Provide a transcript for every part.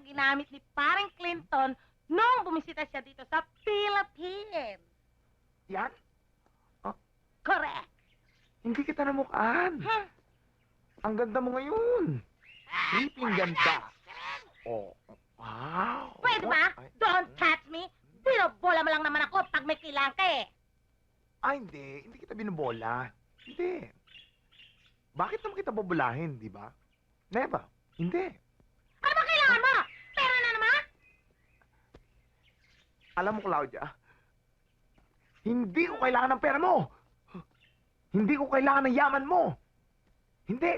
ginamit ni Paring Clinton nung bumisita siya dito sa Philippines. Yan? Correct. Hindi kita namukhaan. Ang ganda mo ngayon. Creeping ganda. Oh, wow. Pwede ba? Don't touch me. Binobola mo lang naman ako pag may kailangan ka eh. Ay, hindi. Hindi kita binubola. Hindi. Bakit naman kita bobolahin, di ba? Never. Hindi. Ano ba kailangan mo? Pera na naman? Alam mo, Claudia, hindi ko kailangan ng pera mo. Hindi ko kailangan ng yaman mo. Hindi.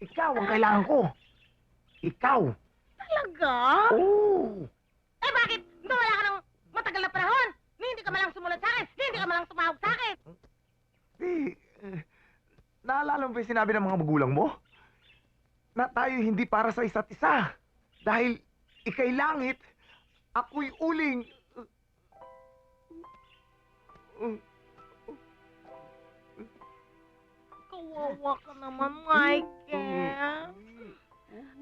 Ikaw ang kailangan ko. Ikaw. Talaga? Oo. Eh bakit? Wala ka ng matagal na panahon. Hindi ka malang sumunod sa akin. Hindi ka malang tumawag sa akin. Naalala mo ba yung sinabi ng mga magulang mo? Na tayo hindi para sa isa't isa. Dahil ikay langit, ako'y uling. Kawawa ka naman, Michael.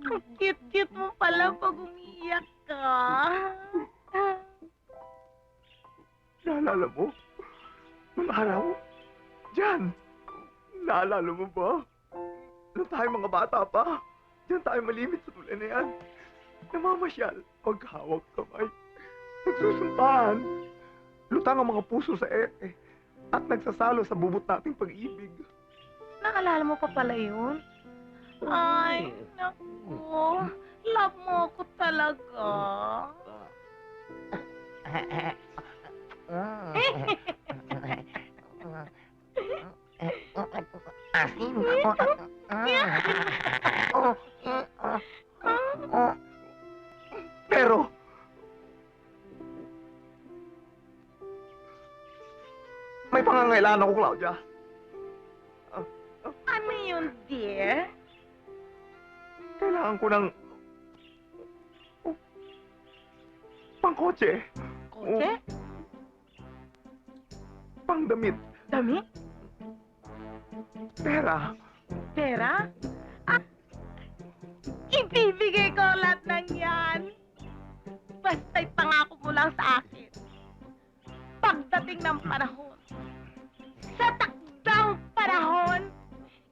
Ang cute-cute mo pala pag umiiyak ka. Naalala mo? Nung araw? Diyan. Naalala mo ba? Nung tayo mga bata pa. Diyan tayo malimit sa tulay na yan. Namamasyal. Paghawak kamay. Nagsusumpahan. Lutang ang mga puso sa ere. At nagsasalo sa bubot nating pag-ibig. Naalala mo pa pala yun? Ay, naku. Love mo ako talaga. Asin. Pero, may pangangailangan ako, Claudia. Ano yun, dear? Kailangan ko ng pangkotse. Kotse? Pangdamit. Damit? Pera. Pera? Ah, ibibigay ko lahat ng yan. Basta'y pangako mo lang sa akin. Pagdating ng panahon, sa takdang panahon,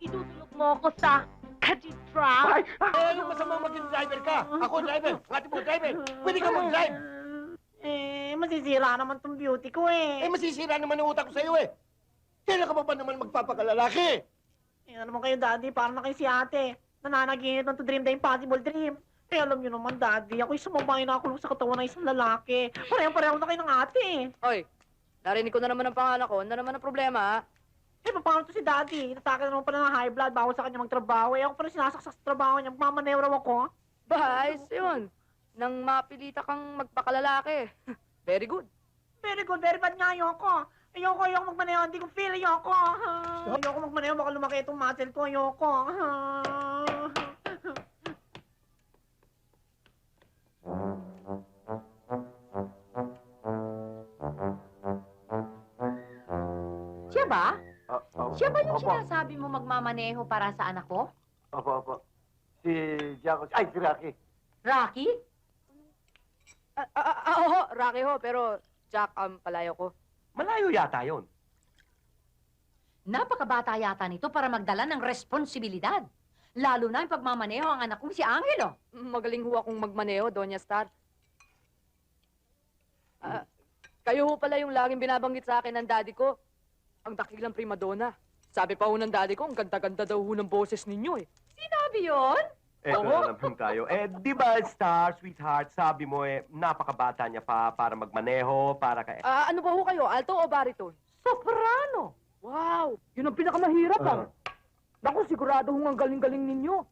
itutulog mo ako sa cathedral. Ay! Eh, anong masama maging driver ka? Ako driver, ngati mo driver. Pwede ka mag-drive. Masisira naman tong beauty ko eh. Eh, masisira naman ang utak ko sa'yo eh. Kailan ka pa ba naman magpapakalalaki? Ano naman kayo, Daddy? Parang na kayo si ate. Nananaginip ng to dream the impossible dream. Eh, alam niyo naman, Daddy, ako'y sumabay na ako sa katawan ng isang lalaki. Pareho-pareho na kayo ng ate. Hoy, narinig ko na naman ang pangalan ko. Ano naman ang problema, ha? Eh, paano to si Daddy? Inatake na naman pala ng high blood. Bawal sa kanya magtrabaho. Eh, ako pala sinasaksak sa trabaho niya. Magmamanew raw ako. Bahayos yun. Nang mapilita kang magpakalalaki. Very good. Very good, very bad nga ayoko. Ayoko magmaneho. Hindi ko feel. Ayoko. Ayoko magmaneho. Baka lumaki itong muscle ko. Ayoko. Siya ba? Siya ba yung Opo. sinasabi mo magmamaneho para sa anak ko? Opo. Si Jaco, ay, si Rocky. Rocky? Oo, Rocky ho, pero Jack ang palayo ko. Malayo yata yun. Napakabata yata nito para magdala ng responsibilidad. Lalo na yung pagmamaneho ang anak kong si Angelo. Magaling ho akong magmaneho, Doña Star. Kayo ho pala yung laging binabanggit sa akin ng daddy ko. Ang dakilang primadonna. Sabi pa ho ng daddy ko, ang ganda-ganda daw ho ng boses ninyo eh. Sinabi yun? Eto na naman tayo. Di ba, Star, sweetheart, sabi mo napakabata niya pa para magmaneho, para kay... Ano ba ho kayo, alto o baritone? Soprano! Wow, yun ang pinakamahirap Naku, sigurado hong ang galing-galing ninyo.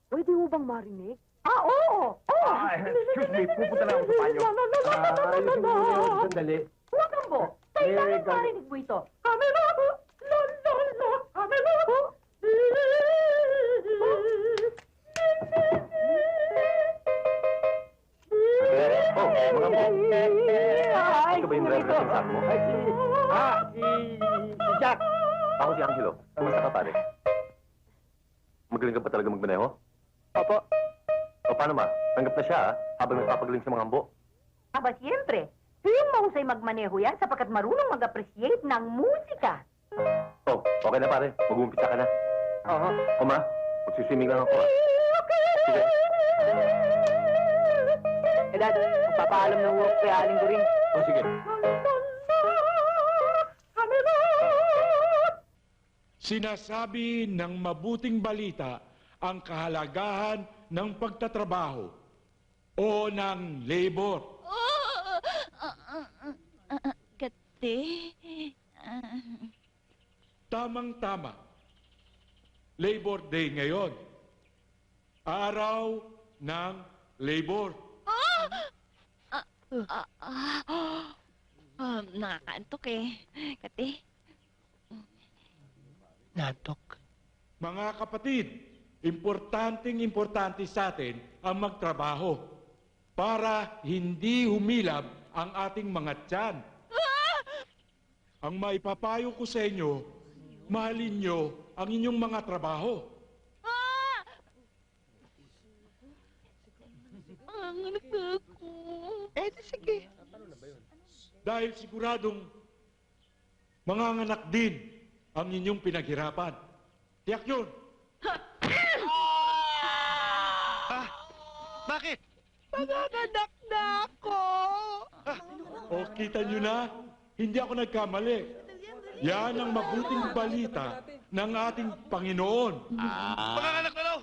Pwede ho bang marinig? Oo! Excuse me, pupunta lang ako sa panyo. Ayusin mo yun, sandali. Huwag kang bo! Kailangan marinig mo ito. Oh, mga mo. Ito ba yung driver ng sabi mo? Si Jack. Ako si Angelo. Kumusta ka, pare? Magaling ka ba talaga magmaneho? Opo. O paano ma? Tanggap na siya habang nagpapagaling sa mga ambo. Aba, siyempre. Yung mahusay magmaneho yan sapagkat marunong mag-appreciate ng musika. Oh, okay na pare. Mag-uumpisa ka na. Oo. O ma, magsiswimming lang ako. Sige. Eh, Dad, magpapaalam ng work kay Aling During. O sige. Sinasabi ng mabuting balita ang kahalagahan ng pagtatrabaho o ng labor. Kati. Tamang-tama. Labor Day ngayon. Araw ng labor. Nakakaantok eh. Kati. Mga kapatid, importante sa atin ang magtrabaho para hindi humilab ang ating mga tiyan. Ang maipapayo ko sa inyo, mahalin nyo ang inyong mga trabaho. Anak ako. Sige. Dahil siguradong manganganak din ang inyong pinaghirapan. Tiyak yun. Bakit? Manganganak na ako. O kita nyo na, hindi ako nagkamali. Yan ang mabuting balita ng ating Panginoon. Panganganak na daw!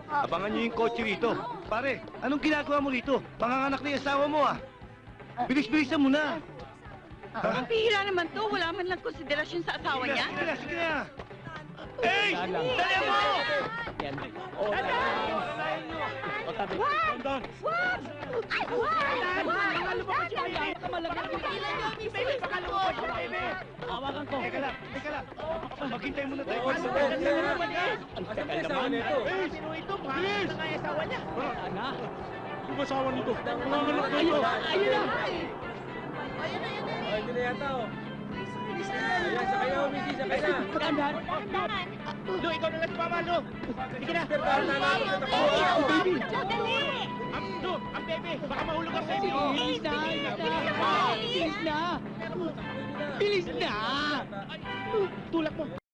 Abangan niyo yung kotse rito. Pare, anong ginagawa mo rito? Panganganak na yung asawa mo Bilis-bilisan mo na. Ang pihira naman to. Wala man lang konsiderasyon sa asawa niya. Sige na, sige na. Hey! Dali mo! Dandan! Ay, Teka lang. Maghintay muna tayo. Bilis! Yung asawa nito, manganganak na ito. Lu, ikaw na lang si Mama, Lu. Sige na. Lu, ang baby. Baka mahulog ang baby. Bilis na. Tulak mo.